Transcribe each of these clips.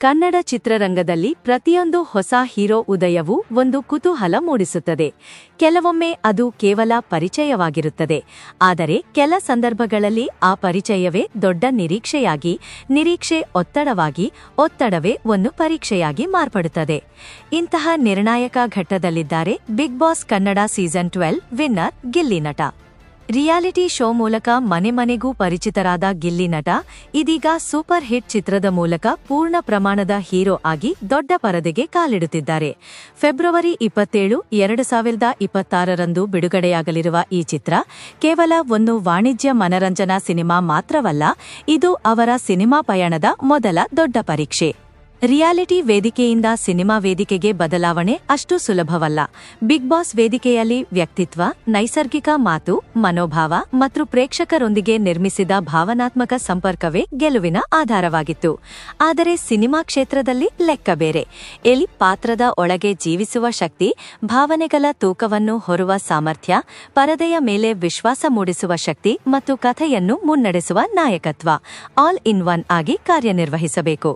ಕನ್ನಡ ಚಿತ್ರರಂಗದಲ್ಲಿ ಪ್ರತಿಯೊಂದು ಹೊಸ ಹೀರೋ ಉದಯವೂ ಒಂದು ಕುತೂಹಲ ಮೂಡಿಸುತ್ತದೆ. ಕೆಲವೊಮ್ಮೆ ಅದು ಕೇವಲ ಪರಿಚಯವಾಗಿರುತ್ತದೆ, ಆದರೆ ಕೆಲ ಸಂದರ್ಭಗಳಲ್ಲಿ ಆ ಪರಿಚಯವೇ ದೊಡ್ಡ ನಿರೀಕ್ಷೆಯಾಗಿ, ನಿರೀಕ್ಷೆ ಒತ್ತಡವಾಗಿ, ಒತ್ತಡವೇ ಒಂದು ಪರೀಕ್ಷೆಯಾಗಿ ಮಾರ್ಪಡುತ್ತದೆ. ಇಂತಹ ನಿರ್ಣಾಯಕ ಘಟ್ಟದಲ್ಲಿದ್ದಾರೆ Bigg Boss Kannada season 12 winner Gilli Nata. Reality show ಮೂಲಕ ಮನೆ ಮನೆಗೂ ಪರಿಚಿತರಾದ ಗಿಲ್ಲಿ ನಟ ಇದೀಗ ಸೂಪರ್ ಹಿಟ್ ಚಿತ್ರದ ಮೂಲಕ ಪೂರ್ಣ ಪ್ರಮಾಣದ ಹೀರೋ ಆಗಿ ದೊಡ್ಡ ಪರದೆಗೆ ಕಾಲಿಡುತ್ತಿದ್ದಾರೆ. ಫೆಬ್ರವರಿ 27, 2026ರಂದು ಬಿಡುಗಡೆಯಾಗಲಿರುವ ಈ ಚಿತ್ರ ಕೇವಲ ಒಂದು ವಾಣಿಜ್ಯ ಮನರಂಜನಾ ಸಿನಿಮಾ ಮಾತ್ರವಲ್ಲ, ಇದು ಅವರ ಸಿನಿಮಾ ಪಯಣದ ಮೊದಲ ದೊಡ್ಡ ಪರೀಕ್ಷೆ. ರಿಯಾಲಿಟಿ ವೇದಿಕೆಯಿಂದ ಸಿನಿಮಾ ವೇದಿಕೆಗೆ ಬದಲಾವಣೆ ಅಷ್ಟು ಸುಲಭವಲ್ಲ. ಬಿಗ್ ಬಾಸ್ ವೇದಿಕೆಯಲ್ಲಿ ವ್ಯಕ್ತಿತ್ವ, ನೈಸರ್ಗಿಕ ಮಾತು, ಮನೋಭಾವ ಮತ್ತು ಪ್ರೇಕ್ಷಕರೊಂದಿಗೆ ನಿರ್ಮಿಸಿದ ಭಾವನಾತ್ಮಕ ಸಂಪರ್ಕವೇ ಗೆಲುವಿನ ಆಧಾರವಾಗಿತ್ತು. ಆದರೆ ಸಿನಿಮಾ ಕ್ಷೇತ್ರದಲ್ಲಿ ಲೆಕ್ಕ ಬೇರೆ. ಎಲ್ಲಿ ಪಾತ್ರದ ಒಳಗೆ ಜೀವಿಸುವ ಶಕ್ತಿ, ಭಾವನೆಗಳ ತೂಕವನ್ನು ಹೊರುವ ಸಾಮರ್ಥ್ಯ, ಪರದೆಯ ಮೇಲೆ ವಿಶ್ವಾಸ ಮೂಡಿಸುವ ಶಕ್ತಿ ಮತ್ತು ಕಥೆಯನ್ನು ಮುನ್ನಡೆಸುವ ನಾಯಕತ್ವ ಆಲ್ ಇನ್ ಒನ್ ಆಗಿ ಕಾರ್ಯನಿರ್ವಹಿಸಬೇಕು.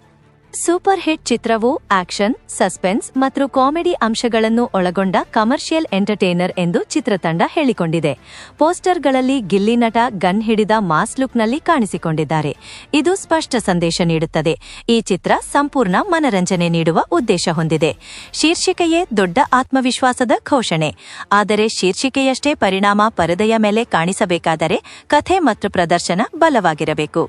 ಸೂಪರ್ ಹಿಟ್ ಚಿತ್ರವು ಆಕ್ಷನ್, ಸಸ್ಪೆನ್ಸ್ ಮತ್ತು ಕಾಮಿಡಿ ಅಂಶಗಳನ್ನು ಒಳಗೊಂಡ ಕಮರ್ಷಿಯಲ್ ಎಂಟರ್ಟೈನರ್ ಎಂದು ಚಿತ್ರತಂಡ ಹೇಳಿಕೊಂಡಿದೆ. ಪೋಸ್ಟರ್ಗಳಲ್ಲಿ ಗಿಲ್ಲಿ ನಟ ಗನ್ ಹಿಡಿದ ಮಾಸ್ ಲುಕ್ನಲ್ಲಿ ಕಾಣಿಸಿಕೊಂಡಿದ್ದಾರೆ. ಇದು ಸ್ಪಷ್ಟ ಸಂದೇಶ ನೀಡುತ್ತದೆ, ಈ ಚಿತ್ರ ಸಂಪೂರ್ಣ ಮನರಂಜನೆ ನೀಡುವ ಉದ್ದೇಶ ಹೊಂದಿದೆ. ಶೀರ್ಷಿಕೆಯೇ ದೊಡ್ಡ ಆತ್ಮವಿಶ್ವಾಸದ ಘೋಷಣೆ. ಆದರೆ ಶೀರ್ಷಿಕೆಯಷ್ಟೇ ಪರಿಣಾಮ ಪರದೆಯ ಮೇಲೆ ಕಾಣಿಸಬೇಕಾದರೆ ಕಥೆ ಮತ್ತು ಪ್ರದರ್ಶನ ಬಲವಾಗಿರಬೇಕು.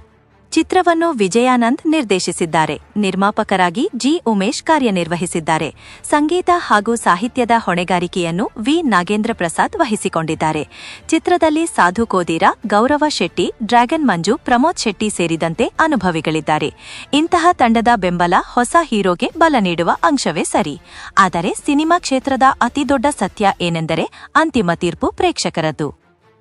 ಚಿತ್ರವನ್ನು ವಿಜಯಾನಂದ್ ನಿರ್ದೇಶಿಸಿದ್ದಾರೆ. ನಿರ್ಮಾಪಕರಾಗಿ ಜಿ. ಉಮೇಶ್ ಕಾರ್ಯನಿರ್ವಹಿಸಿದ್ದಾರೆ. ಸಂಗೀತ ಹಾಗೂ ಸಾಹಿತ್ಯದ ಹೊಣೆಗಾರಿಕೆಯನ್ನು ವಿ. ನಾಗೇಂದ್ರ ಪ್ರಸಾದ್ ವಹಿಸಿಕೊಂಡಿದ್ದಾರೆ. ಚಿತ್ರದಲ್ಲಿ ಸಾಧು ಕೋದೀರ, ಗೌರವ ಶೆಟ್ಟಿ, ಡ್ರ್ಯಾಗನ್ ಮಂಜು, ಪ್ರಮೋದ್ ಶೆಟ್ಟಿ ಸೇರಿದಂತೆ ಅನುಭವಿಗಳಿದ್ದಾರೆ. ಇಂತಹ ತಂಡದ ಬೆಂಬಲ ಹೊಸ ಹೀರೋಗೆ ಬಲ ನೀಡುವ ಅಂಶವೇ ಸರಿ. ಆದರೆ ಸಿನಿಮಾ ಕ್ಷೇತ್ರದ ಅತಿದೊಡ್ಡ ಸತ್ಯ ಏನೆಂದರೆ ಅಂತಿಮ ತೀರ್ಪು ಪ್ರೇಕ್ಷಕರದ್ದು.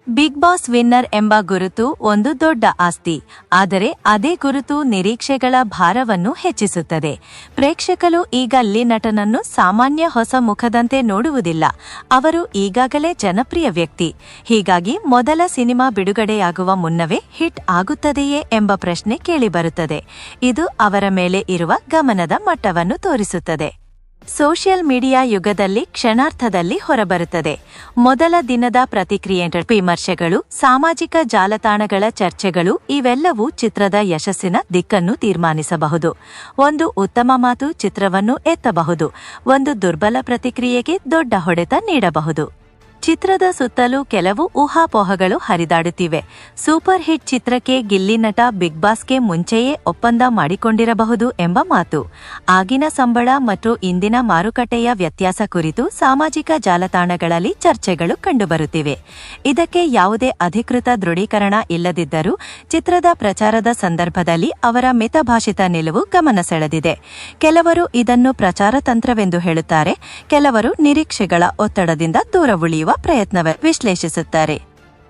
ಬಿಗ್ ಬಾಸ್ ವಿನ್ನರ್ ಎಂಬ ಗುರುತು ಒಂದು ದೊಡ್ಡ ಆಸ್ತಿ, ಆದರೆ ಅದೇ ಗುರುತು ನಿರೀಕ್ಷೆಗಳ ಭಾರವನ್ನು ಹೆಚ್ಚಿಸುತ್ತದೆ. ಪ್ರೇಕ್ಷಕರು ಈಗ ಗಿಲ್ಲಿ ನಟನನ್ನು ಸಾಮಾನ್ಯ ಹೊಸ ಮುಖದಂತೆ ನೋಡುವುದಿಲ್ಲ. ಅವರು ಈಗಾಗಲೇ ಜನಪ್ರಿಯ ವ್ಯಕ್ತಿ. ಹೀಗಾಗಿ ಮೊದಲ ಸಿನಿಮಾ ಬಿಡುಗಡೆಯಾಗುವ ಮುನ್ನವೇ ಹಿಟ್ ಆಗುತ್ತದೆಯೇ ಎಂಬ ಪ್ರಶ್ನೆ ಕೇಳಿಬರುತ್ತದೆ. ಇದು ಅವರ ಮೇಲೆ ಇರುವ ಗಮನದ ಮಟ್ಟವನ್ನು ತೋರಿಸುತ್ತದೆ. ಸೋಷಿಯಲ್ ಮೀಡಿಯಾ ಯುಗದಲ್ಲಿ ಕ್ಷಣಾರ್ಧದಲ್ಲಿ ಹೊರಬರುತ್ತದೆ. ಮೊದಲ ದಿನದ ಪ್ರತಿಕ್ರಿಯೆ, ವಿಮರ್ಶೆಗಳು, ಸಾಮಾಜಿಕ ಜಾಲತಾಣಗಳ ಚರ್ಚೆಗಳು ಇವೆಲ್ಲವೂ ಚಿತ್ರದ ಯಶಸ್ಸಿನ ದಿಕ್ಕನ್ನು ತೀರ್ಮಾನಿಸಬಹುದು. ಒಂದು ಉತ್ತಮ ಮಾತು ಚಿತ್ರವನ್ನು ಎತ್ತಬಹುದು, ಒಂದು ದುರ್ಬಲ ಪ್ರತಿಕ್ರಿಯೆಗೆ ದೊಡ್ಡ ಹೊಡೆತ ನೀಡಬಹುದು. ಚಿತ್ರದ ಸುತ್ತಲೂ ಕೆಲವು ಊಹಾಪೋಹಗಳು ಹರಿದಾಡುತ್ತಿವೆ. ಸೂಪರ್ ಹಿಟ್ ಚಿತ್ರಕ್ಕೆ ಗಿಲ್ಲಿ ನಟ ಬಿಗ್ ಬಾಸ್ಗೆ ಮುಂಚೆಯೇ ಒಪ್ಪಂದ ಮಾಡಿಕೊಂಡಿರಬಹುದು ಎಂಬ ಮಾತು. ಆಗಿನ ಸಂಬಳ ಮತ್ತು ಇಂದಿನ ಮಾರುಕಟ್ಟೆಯ ವ್ಯತ್ಯಾಸ ಕುರಿತು ಸಾಮಾಜಿಕ ಜಾಲತಾಣಗಳಲ್ಲಿ ಚರ್ಚೆಗಳು ಕಂಡುಬರುತ್ತಿವೆ. ಇದಕ್ಕೆ ಯಾವುದೇ ಅಧಿಕೃತ ದೃಢೀಕರಣ ಇಲ್ಲದಿದ್ದರೂ ಚಿತ್ರದ ಪ್ರಚಾರದ ಸಂದರ್ಭದಲ್ಲಿ ಅವರ ಮಿತಭಾಷಿತ ನಿಲುವು ಗಮನ ಸೆಳೆದಿದೆ. ಕೆಲವರು ಇದನ್ನು ಪ್ರಚಾರ ತಂತ್ರವೆಂದು ಹೇಳುತ್ತಾರೆ, ಕೆಲವರು ನಿರೀಕ್ಷೆಗಳ ಒತ್ತಡದಿಂದ ದೂರ ಉಳಿಯುವ ಪ್ರಯತ್ನವ ವಿಶ್ಲೇಷಿಸುತ್ತಾರೆ.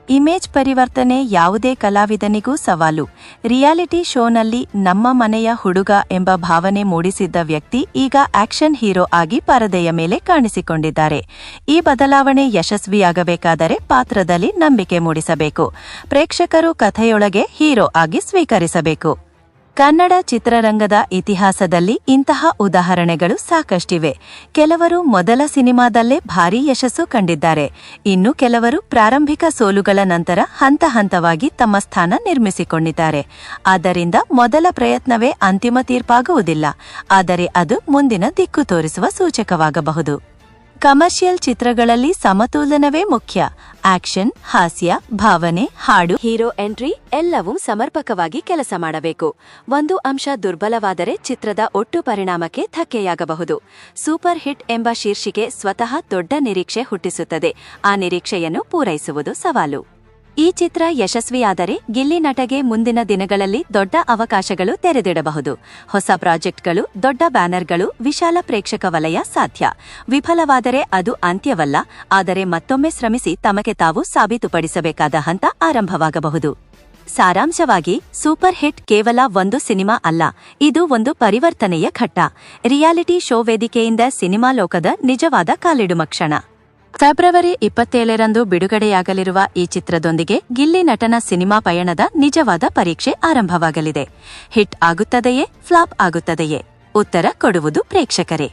ಇಮೇಜ್ ಪರಿವರ್ತನೆ ಯಾವುದೇ ಕಲಾವಿದನಿಗೂ ಸವಾಲು. ರಿಯಾಲಿಟಿ ಶೋನಲ್ಲಿ ನಮ್ಮ ಮನೆಯ ಹುಡುಗ ಎಂಬ ಭಾವನೆ ಮೂಡಿಸಿದ್ದ ವ್ಯಕ್ತಿ ಈಗ ಆಕ್ಷನ್ ಹೀರೋ ಆಗಿ ಪರದೆಯ ಮೇಲೆ ಕಾಣಿಸಿಕೊಂಡಿದ್ದಾರೆ. ಈ ಬದಲಾವಣೆ ಯಶಸ್ವಿಯಾಗಬೇಕಾದರೆ ಪಾತ್ರದಲ್ಲಿ ನಂಬಿಕೆ ಮೂಡಿಸಬೇಕು. ಪ್ರೇಕ್ಷಕರು ಕಥೆಯೊಳಗೆ ಹೀರೋ ಆಗಿ ಸ್ವೀಕರಿಸಬೇಕು. ಕನ್ನಡ ಚಿತ್ರರಂಗದ ಇತಿಹಾಸದಲ್ಲಿ ಇಂತಹ ಉದಾಹರಣೆಗಳು ಸಾಕಷ್ಟಿವೆ. ಕೆಲವರು ಮೊದಲ ಸಿನಿಮಾದಲ್ಲೇ ಭಾರೀ ಯಶಸ್ಸು ಕಂಡಿದ್ದಾರೆ. ಇನ್ನು ಕೆಲವರು ಪ್ರಾರಂಭಿಕ ಸೋಲುಗಳ ನಂತರ ಹಂತ ಹಂತವಾಗಿ ತಮ್ಮ ಸ್ಥಾನ ನಿರ್ಮಿಸಿಕೊಂಡಿದ್ದಾರೆ. ಆದ್ದರಿಂದ ಮೊದಲ ಪ್ರಯತ್ನವೇ ಅಂತಿಮ ತೀರ್ಪಾಗುವುದಿಲ್ಲ, ಆದರೆ ಅದು ಮುಂದಿನ ದಿಕ್ಕು ತೋರಿಸುವ ಸೂಚಕವಾಗಬಹುದು. ಕಮರ್ಷಿಯಲ್ ಚಿತ್ರಗಳಲ್ಲಿ ಸಮತೋಲನವೇ ಮುಖ್ಯ. ಆಕ್ಷನ್, ಹಾಸ್ಯ, ಭಾವನೆ, ಹಾಡು, ಹೀರೋ ಎಂಟ್ರಿ ಎಲ್ಲವೂ ಸಮರ್ಪಕವಾಗಿ ಕೆಲಸ ಮಾಡಬೇಕು. ಒಂದು ಅಂಶ ದುರ್ಬಲವಾದರೆ ಚಿತ್ರದ ಒಟ್ಟು ಪರಿಣಾಮಕ್ಕೆ ಧಕ್ಕೆಯಾಗಬಹುದು. ಸೂಪರ್ ಹಿಟ್ ಎಂಬ ಶೀರ್ಷಿಕೆ ಸ್ವತಃ ದೊಡ್ಡ ನಿರೀಕ್ಷೆ ಹುಟ್ಟಿಸುತ್ತದೆ. ಆ ನಿರೀಕ್ಷೆಯನ್ನು ಪೂರೈಸುವುದು ಸವಾಲು. ಈ ಚಿತ್ರ ಯಶಸ್ವಿಯಾದರೆ ಗಿಲ್ಲಿ ನಟಗೆ ಮುಂದಿನ ದಿನಗಳಲ್ಲಿ ದೊಡ್ಡ ಅವಕಾಶಗಳು ತೆರೆದಿಡಬಹುದು. ಹೊಸ ಪ್ರಾಜೆಕ್ಟ್ಗಳು, ದೊಡ್ಡ ಬ್ಯಾನರ್ಗಳು, ವಿಶಾಲ ಪ್ರೇಕ್ಷಕ ವಲಯ ಸಾಧ್ಯ. ವಿಫಲವಾದರೆ ಅದು ಅಂತ್ಯವಲ್ಲ, ಆದರೆ ಮತ್ತೊಮ್ಮೆ ಶ್ರಮಿಸಿ ತಮಗೆ ತಾವು ಸಾಬೀತುಪಡಿಸಬೇಕಾದ ಹಂತ ಆರಂಭವಾಗಬಹುದು. ಸಾರಾಂಶವಾಗಿ, ಸೂಪರ್ ಹಿಟ್ ಕೇವಲ ಒಂದು ಸಿನಿಮಾ ಅಲ್ಲ, ಇದು ಒಂದು ಪರಿವರ್ತನೆಯ ಘಟ್ಟ. ರಿಯಾಲಿಟಿ ಶೋ ವೇದಿಕೆಯಿಂದ ಸಿನಿಮಾ ಲೋಕದ ನಿಜವಾದ ಕಾಲಿಡುವ ಕ್ಷಣ. ಫೆಬ್ರವರಿ 27ರಂದು ಬಿಡುಗಡೆಯಾಗಲಿರುವ ಈ ಚಿತ್ರದೊಂದಿಗೆ ಗಿಲ್ಲಿ ನಟನ ಸಿನಿಮಾ ಪಯಣದ ನಿಜವಾದ ಪರೀಕ್ಷೆ ಆರಂಭವಾಗಲಿದೆ. ಹಿಟ್ ಆಗುತ್ತದೆಯೇ, ಫ್ಲಾಪ್ ಆಗುತ್ತದೆಯೇ? ಉತ್ತರ ಕೊಡುವುದು ಪ್ರೇಕ್ಷಕರೇ.